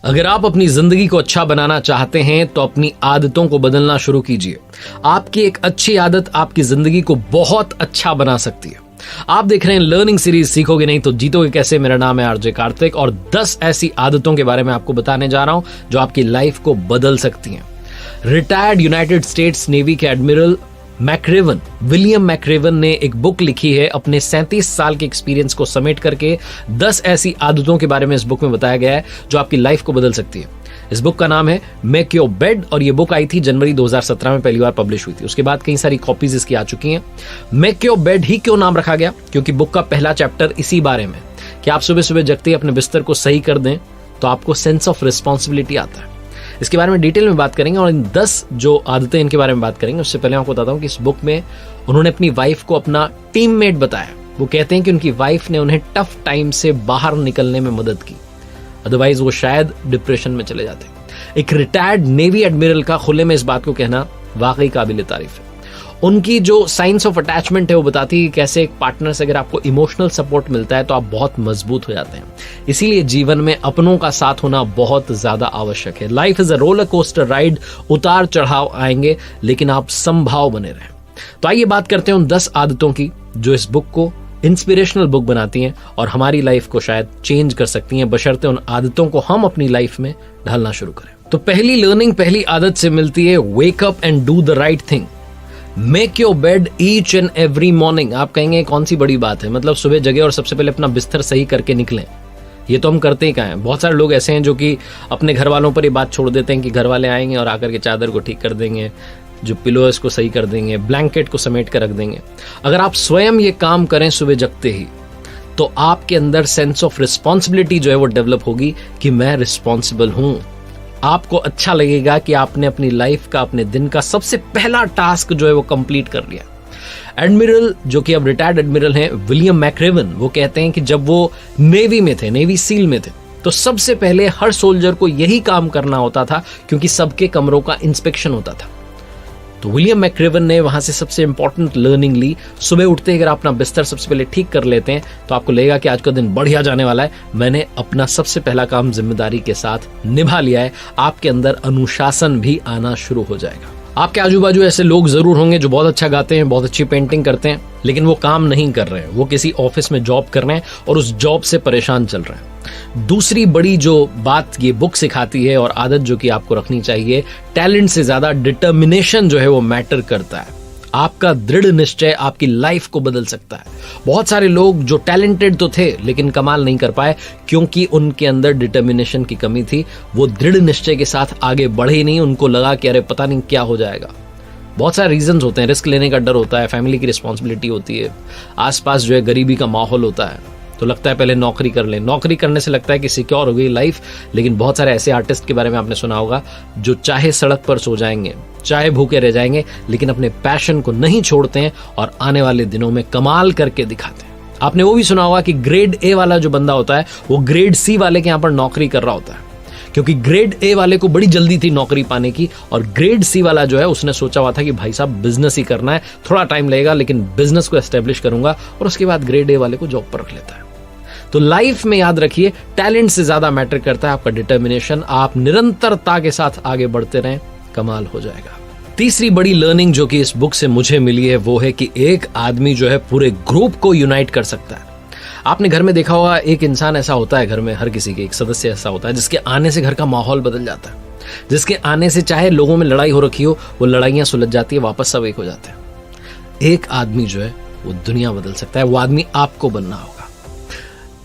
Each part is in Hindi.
अगर आप अपनी जिंदगी को अच्छा बनाना चाहते हैं तो अपनी आदतों को बदलना शुरू कीजिए। आपकी एक अच्छी आदत आपकी जिंदगी को बहुत अच्छा बना सकती है। आप देख रहे हैं लर्निंग सीरीज सीखोगे नहीं तो जीतोगे कैसे। मेरा नाम है आरजे कार्तिक और 10 ऐसी आदतों के बारे में आपको बताने जा रहा हूं जो आपकी लाइफ को बदल सकती हैं। रिटायर्ड यूनाइटेड स्टेट्स नेवी के एडमिरल विलियम मैक्रेवन ने एक बुक लिखी है। अपने 37 साल के एक्सपीरियंस को समेट करके 10 ऐसी आदतों के बारे में इस बुक में बताया गया है जो आपकी लाइफ को बदल सकती है। इस बुक का नाम है मेक योर बेड और ये बुक आई थी जनवरी 2017 में पहली बार पब्लिश हुई थी। उसके बाद कई सारी कॉपीज इसकी आ चुकी हैं। मेक योर बेड ही क्यों नाम रखा गया? क्योंकि बुक का पहला चैप्टर इसी बारे में कि आप सुबह सुबह जगते ही अपने बिस्तर को सही कर दें तो आपको सेंस ऑफ रिस्पॉन्सिबिलिटी आता है। इसके बारे में डिटेल में बात करेंगे और इन 10 जो आदतें इनके बारे में बात करेंगे। उससे पहले आपको बताता हूं कि इस बुक में उन्होंने अपनी वाइफ को अपना टीममेट बताया। वो कहते हैं कि उनकी वाइफ ने उन्हें टफ टाइम से बाहर निकलने में मदद की, अदरवाइज वो शायद डिप्रेशन में चले जाते। एक रिटायर्ड नेवी एडमिरल का खुले में इस बात को कहना वाकई काबिल तारीफ है। उनकी जो साइंस ऑफ अटैचमेंट है वो बताती है कि कैसे एक पार्टनर से अगर आपको इमोशनल सपोर्ट मिलता है तो आप बहुत मजबूत हो जाते हैं। इसीलिए जीवन में अपनों का साथ होना बहुत ज्यादा आवश्यक है। Life is a roller coaster ride, उतार चढ़ाव आएंगे लेकिन आप संभाव बने रहें। तो आइए बात करते हैं उन 10 आदतों की जो इस बुक को इंस्पिरेशनल बुक बनाती हैं और हमारी लाइफ को शायद चेंज कर सकती हैं, बशर्ते उन आदतों को हम अपनी लाइफ में ढालना शुरू करें। तो पहली लर्निंग पहली आदत से मिलती है, wake up and do the right thing. Make your bed each and every morning. आप कहेंगे कौन सी बड़ी बात है, मतलब सुबह जगे और सबसे पहले अपना बिस्तर सही करके निकलें। ये तो हम करते ही कहाँ हैं। बहुत सारे लोग ऐसे हैं जो कि अपने घर वालों पर ये बात छोड़ देते हैं कि घर वाले आएंगे और आकर के चादर को ठीक कर देंगे, जो पिलो है उसको सही कर देंगे, ब्लैंकेट को समेट कर रख देंगे। अगर आप स्वयं ये काम करें सुबह जगते ही तो आपके अंदर सेंस ऑफ रिस्पॉन्सिबिलिटी जो है वो डेवलप होगी कि मैं रिस्पॉन्सिबल हूं। आपको अच्छा लगेगा कि आपने अपनी लाइफ का, अपने दिन का सबसे पहला टास्क जो है वो कंप्लीट कर लिया। एडमिरल जो कि अब रिटायर्ड एडमिरल हैं विलियम मैक्रेवन, वो कहते हैं कि जब वो नेवी में थे, नेवी सील में थे, तो सबसे पहले हर सोल्जर को यही काम करना होता था क्योंकि सबके कमरों का इंस्पेक्शन होता था। तो विलियम मैक्रेवन ने वहां से सबसे इंपॉर्टेंट लर्निंग ली। सुबह उठते ही अगर अपना बिस्तर सबसे पहले ठीक कर लेते हैं तो आपको लगेगा कि आज का दिन बढ़िया जाने वाला है, मैंने अपना सबसे पहला काम जिम्मेदारी के साथ निभा लिया है। आपके अंदर अनुशासन भी आना शुरू हो जाएगा। आपके आजू बाजू ऐसे लोग जरूर होंगे जो बहुत अच्छा गाते हैं, बहुत अच्छी पेंटिंग करते हैं, लेकिन वो काम नहीं कर रहे हैं। वो किसी ऑफिस में जॉब कर रहे हैं और उस जॉब से परेशान चल रहे हैं। दूसरी बड़ी जो बात ये बुक सिखाती है और आदत जो कि आपको रखनी चाहिए, टैलेंट से ज्यादा डिटर्मिनेशन जो है वो मैटर करता है। आपका दृढ़ निश्चय आपकी लाइफ को बदल सकता है। बहुत सारे लोग जो टैलेंटेड तो थे लेकिन कमाल नहीं कर पाए क्योंकि उनके अंदर डिटर्मिनेशन की कमी थी। वो दृढ़ निश्चय के साथ आगे बढ़े ही नहीं। उनको लगा कि अरे पता नहीं क्या हो जाएगा। बहुत सारे रीजंस होते हैं। रिस्क लेने का डर होता है, फैमिली की रिस्पॉन्सिबिलिटी होती है, आसपास जो है गरीबी का माहौल होता है, तो लगता है पहले नौकरी कर लें। नौकरी करने से लगता है कि सिक्योर हो गई लाइफ। लेकिन बहुत सारे ऐसे आर्टिस्ट के बारे में आपने सुना होगा जो चाहे सड़क पर सो जाएंगे, चाहे भूखे रह जाएंगे, लेकिन अपने पैशन को नहीं छोड़ते हैं और आने वाले दिनों में कमाल करके दिखाते हैं। आपने वो भी सुना होगा कि ग्रेड ए वाला जो बंदा होता है वो ग्रेड सी वाले के यहाँ पर नौकरी कर रहा होता है, क्योंकि ग्रेड ए वाले को बड़ी जल्दी थी नौकरी पाने की और ग्रेड सी वाला जो है उसने सोचा हुआ था कि भाई साहब बिजनेस ही करना है, थोड़ा टाइम लगेगा लेकिन बिजनेस को एस्टेब्लिश करूंगा, और उसके बाद ग्रेड ए वाले को जॉब पर रख लेता है। तो लाइफ में याद रखिए, टैलेंट से ज्यादा मैटर करता है आपका डिटर्मिनेशन। आप निरंतरता के साथ आगे बढ़ते रहें, कमाल हो जाएगा। तीसरी बड़ी लर्निंग जो कि इस बुक से मुझे मिली है वो है कि एक आदमी जो है पूरे ग्रुप को यूनाइट कर सकता है। आपने घर में देखा होगा, एक इंसान ऐसा होता है घर में, हर किसी के एक सदस्य ऐसा होता है जिसके आने से घर का माहौल बदल जाता है, जिसके आने से चाहे लोगों में लड़ाई हो रखी हो वो लड़ाइयां सुलझ जाती है, वापस सब एक हो जाते हैं। एक आदमी जो है वो दुनिया बदल सकता है। वो आदमी आपको बनना होगा।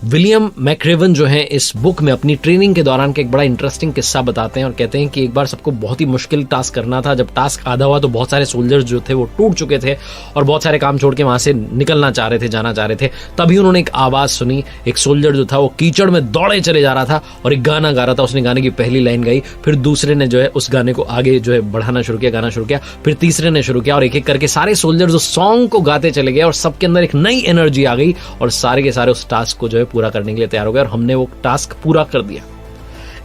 विलियम मैक्रेवन जो है इस बुक में अपनी ट्रेनिंग के दौरान का एक बड़ा इंटरेस्टिंग किस्सा बताते हैं और कहते हैं कि एक बार सबको बहुत ही मुश्किल टास्क करना था। जब टास्क आधा हुआ तो बहुत सारे सोल्जर्स जो थे वो टूट चुके थे और बहुत सारे काम छोड़ के वहां से निकलना चाह रहे थे, जाना चाह रहे थे। तभी उन्होंने एक आवाज सुनी। एक सोल्जर जो था वो कीचड़ में दौड़े चले जा रहा था और एक गाना गा रहा था। उसने गाने की पहली लाइन गाई, फिर दूसरे ने जो है उस गाने को आगे जो है बढ़ाना शुरू किया, गाना शुरू किया, फिर तीसरे ने शुरू किया और एक एक करके सारे सोल्जर्स उस सॉन्ग को गाते चले गए और सबके अंदर एक नई एनर्जी आ गई और सारे के सारे उस टास्क को जो है पूरा करने के लिए तैयार हो गए और हमने वो टास्क पूरा कर दिया।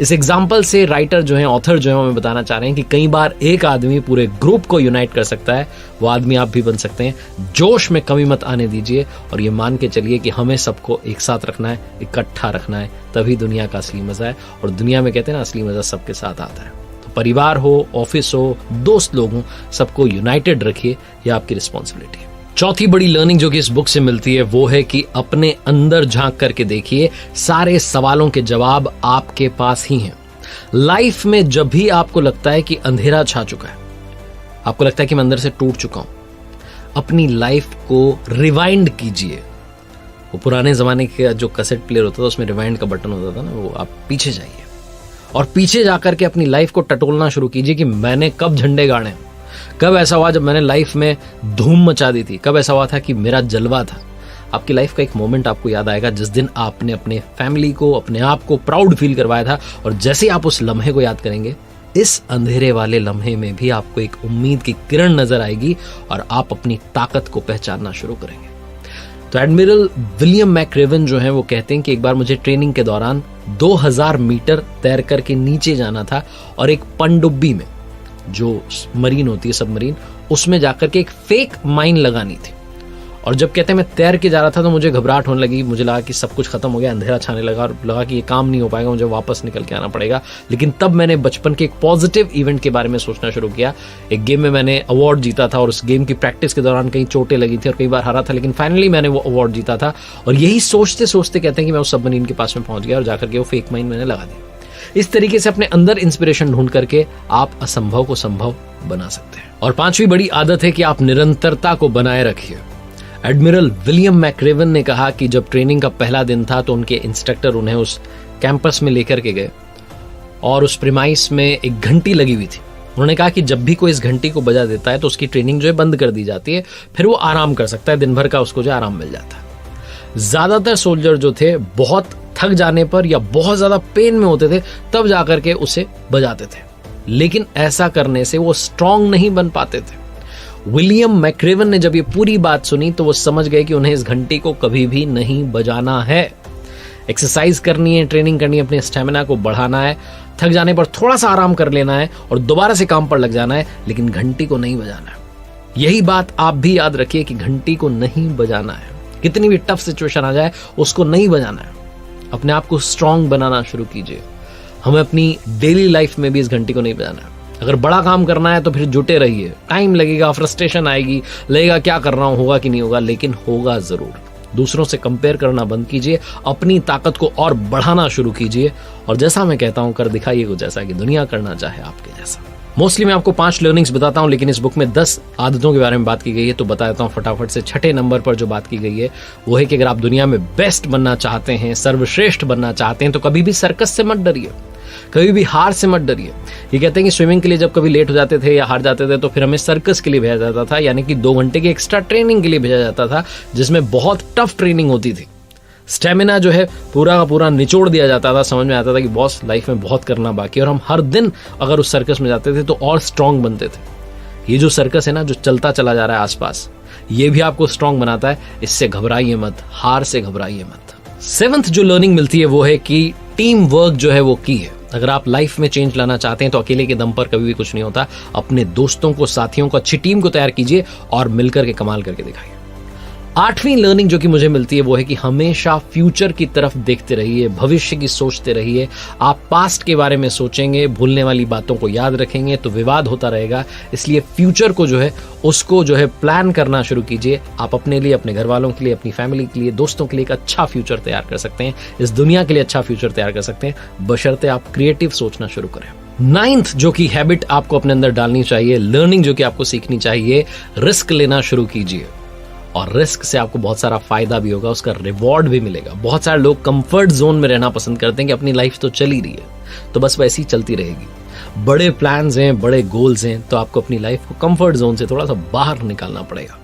इस एग्जाम्पल से राइटर जो है, ऑथर जो है, हमें बताना चाह रहे हैं कि कई बार एक आदमी पूरे ग्रुप को यूनाइट कर सकता है। वो आदमी आप भी बन सकते हैं। जोश में कमी मत आने दीजिए और ये मान के चलिए कि हमें सबको एक साथ रखना है, इकट्ठा रखना है, तभी दुनिया का असली मजा है। और दुनिया में कहते हैं ना, असली मजा सबके साथ आता है। तो परिवार हो, ऑफिस हो, दोस्त लोग हों, सबको यूनाइटेड रखिए, ये आपकी रिस्पॉन्सिबिलिटी है। चौथी बड़ी लर्निंग जो कि इस बुक से मिलती है वो है कि अपने अंदर झांक करके देखिए, सारे सवालों के जवाब आपके पास ही हैं। लाइफ में जब भी आपको लगता है कि अंधेरा छा चुका है, आपको लगता है कि मैं अंदर से टूट चुका हूं, अपनी लाइफ को रिवाइंड कीजिए। वो पुराने जमाने का जो कैसेट प्लेयर होता था उसमें रिवाइंड का बटन होता था ना, वो आप पीछे जाइए और पीछे जाकर के अपनी लाइफ को टटोलना शुरू कीजिए कि मैंने कब झंडे गाड़े, कब ऐसा हुआ जब मैंने लाइफ में धूम मचा दी थी, कब ऐसा हुआ था कि मेरा जलवा था। आपकी लाइफ का एक मोमेंट आपको याद आएगा जिस दिन आपने अपने फैमिली को, अपने आप को प्राउड फील करवाया था। और जैसे आप उस लम्हे को याद करेंगे, इस अंधेरे वाले लम्हे में भी आपको एक उम्मीद की किरण नजर आएगी और आप अपनी ताकत को पहचानना शुरू करेंगे। तो एडमिरल विलियम मैक्रेवन जो है वो कहते हैं कि एक बार मुझे ट्रेनिंग के दौरान 2000 मीटर तैर करके नीचे जाना था और एक पनडुब्बी में, जो मरीन होती है सबमरीन, उसमें जाकर के एक फेक माइन लगानी थी। और जब कहते हैं मैं तैर के जा रहा था तो मुझे घबराहट होने लगी, मुझे लगा कि सब कुछ खत्म हो गया, अंधेरा छाने लगा और लगा कि ये काम नहीं हो पाएगा, मुझे वापस निकल के आना पड़ेगा। लेकिन तब मैंने बचपन के एक पॉजिटिव इवेंट के बारे में सोचना शुरू किया। एक गेम में मैंने अवार्ड जीता था और उस गेम की प्रैक्टिस के दौरान कई चोटें लगी थी और कई बार हारा था, लेकिन फाइनली मैंने वो अवार्ड जीता था। और यही सोचते सोचते कहते हैं कि मैं उस सबमरीन के पास में पहुंच गया और जाकर के वो फेक माइन मैंने लगा दी। इस तरीके से अपने अंदर इंस्पिरेशन ढूंढ करके आप असंभव को संभव बना सकते हैं। और पांचवी बड़ी आदत है कि आप निरंतरता को बनाए रखिए। एडमिरल विलियम मैक्रेवन ने कहा कि जब ट्रेनिंग का पहला दिन था तो उनके इंस्ट्रक्टर उन्हें उस कैंपस में लेकर के गए और उस प्रीमाइस में एक घंटी लगी हुई थी। उन्होंने कहा कि जब भी कोई इस घंटी को बजा देता है तो उसकी ट्रेनिंग जो है बंद कर दी जाती है, फिर वो आराम कर सकता है, दिन भर का उसको जो आराम मिल जाता है। ज्यादातर सोल्जर जो थे बहुत थक जाने पर या बहुत ज्यादा पेन में होते थे तब जाकर के उसे बजाते थे, लेकिन ऐसा करने से वो स्ट्रांग नहीं बन पाते थे। विलियम मैक्रेवन ने जब ये पूरी बात सुनी तो वो समझ गए कि उन्हें इस घंटी को कभी भी नहीं बजाना है। एक्सरसाइज करनी है, ट्रेनिंग करनी है, अपने स्टेमिना को बढ़ाना है, थक जाने पर थोड़ा सा आराम कर लेना है और दोबारा से काम पर लग जाना है, लेकिन घंटी को नहीं बजाना है। यही बात आप भी याद रखिए कि घंटी को नहीं बजाना है। कितनी भी टफ सिचुएशन आ जाए उसको नहीं बजाना है। अपने आप को स्ट्रांग बनाना शुरू कीजिए। हमें अपनी डेली लाइफ में भी इस घंटी को नहीं बजाना है। अगर बड़ा काम करना है तो फिर जुटे रहिए, टाइम लगेगा, फ्रस्ट्रेशन आएगी, लगेगा क्या कर रहा हूं, होगा कि नहीं होगा, लेकिन होगा जरूर। दूसरों से कंपेयर करना बंद कीजिए, अपनी ताकत को और बढ़ाना शुरू कीजिए और जैसा मैं कहता हूं कर दिखाइए कुछ ऐसा कि दुनिया करना चाहे आपके जैसा। मोस्टली मैं आपको 5 लर्निंग्स बताता हूं, लेकिन इस बुक में 10 आदतों के बारे में बात की गई है, तो बता देता हूं फटाफट से। 6ठे नंबर पर जो बात की गई है वो है कि अगर आप दुनिया में बेस्ट बनना चाहते हैं, सर्वश्रेष्ठ बनना चाहते हैं, तो कभी भी सर्कस से मत डरिए, कभी भी हार से मत डरिए। ये कहते हैं कि स्विमिंग के लिए जब कभी लेट हो जाते थे या हार जाते थे तो फिर हमें सर्कस के लिए भेजा जाता था, यानी कि 2 घंटे की एक्स्ट्रा ट्रेनिंग के लिए भेजा जाता था, जिसमें बहुत टफ ट्रेनिंग होती थी। स्टेमिना जो है पूरा का पूरा निचोड़ दिया जाता था। समझ में आता था कि बॉस लाइफ में बहुत करना बाकी है और हम हर दिन अगर उस सर्कस में जाते थे तो और स्ट्रांग बनते थे। ये जो सर्कस है ना, जो चलता चला जा रहा है आसपास, ये भी आपको स्ट्रांग बनाता है। इससे घबराइए मत, हार से घबराइए मत। 7th जो लर्निंग मिलती है वो है कि टीम वर्क जो है वो की है। अगर आप लाइफ में चेंज लाना चाहते हैं तो अकेले के दम पर कभी भी कुछ नहीं होता। अपने दोस्तों को, साथियों को, अच्छी टीम को तैयार कीजिए और मिलकर के कमाल करके दिखाइए। 8वीं लर्निंग जो कि मुझे मिलती है वो है कि हमेशा फ्यूचर की तरफ देखते रहिए, भविष्य की सोचते रहिए। आप पास्ट के बारे में सोचेंगे, भूलने वाली बातों को याद रखेंगे तो विवाद होता रहेगा। इसलिए फ्यूचर को जो है उसको जो है प्लान करना शुरू कीजिए। आप अपने लिए, अपने घर वालों के लिए, अपनी फैमिली के लिए, दोस्तों के लिए एक अच्छा फ्यूचर तैयार कर सकते हैं। इस दुनिया के लिए अच्छा फ्यूचर तैयार कर सकते हैं, बशर्ते आप क्रिएटिव सोचना शुरू करें। 9th जो कि हैबिट आपको अपने अंदर डालनी चाहिए, लर्निंग जो कि आपको सीखनी चाहिए, रिस्क लेना शुरू कीजिए। और रिस्क से आपको बहुत सारा फायदा भी होगा, उसका रिवॉर्ड भी मिलेगा। बहुत सारे लोग कंफर्ट जोन में रहना पसंद करते हैं कि अपनी लाइफ तो चल ही रही है तो बस वैसी ही चलती रहेगी। बड़े प्लान्स हैं, बड़े गोल्स हैं, तो आपको अपनी लाइफ को कंफर्ट जोन से थोड़ा सा बाहर निकालना पड़ेगा।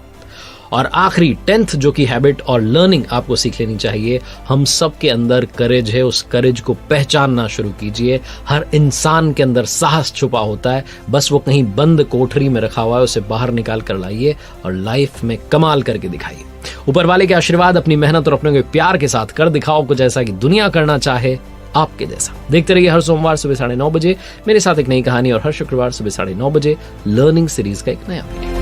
और आखिरी 10th जो कि हैबिट और लर्निंग आपको सीख लेनी चाहिए, हम सब के अंदर करेज है, उस करेज को पहचानना शुरू कीजिए। हर इंसान के अंदर साहस छुपा होता है, बस वो कहीं बंद कोठरी में रखा हुआ है, उसे बाहर निकाल कर लाइए और लाइफ में कमाल करके दिखाइए। ऊपर वाले के आशीर्वाद, अपनी मेहनत और अपने प्यार के साथ कर दिखाओ कुछ ऐसा कि दुनिया करना चाहे आपके जैसा। देखते रहिए हर सोमवार सुबह 9:30 बजे मेरे साथ एक नई कहानी और हर शुक्रवार सुबह 9:30 बजे लर्निंग सीरीज का एक नया वीडियो।